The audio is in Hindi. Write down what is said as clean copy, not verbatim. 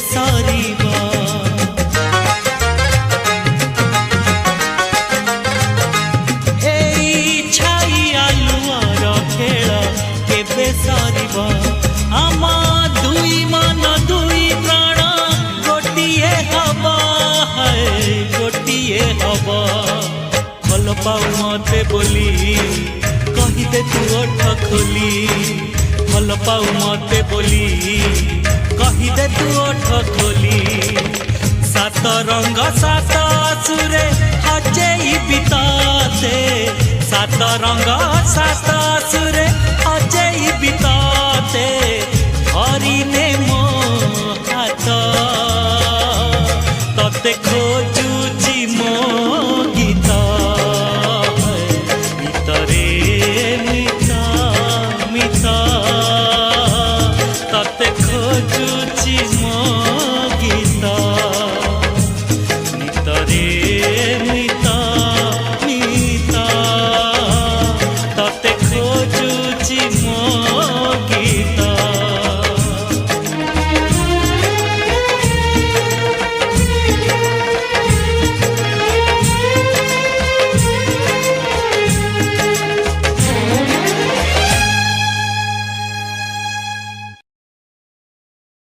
सरीबा। एई छाई आलुआर खेल केबे सरीबा। आमा दुई मन दुई प्राण गोटिए हब, है गोटिए हब। भल पाऊ मते बोली कहिदे तू ओठ खोली। भल पाऊ मते बोली कहिदे तू ओठ खोली। सात रंग सात सुरे हजेई बिताते। सात रंग सात सुरे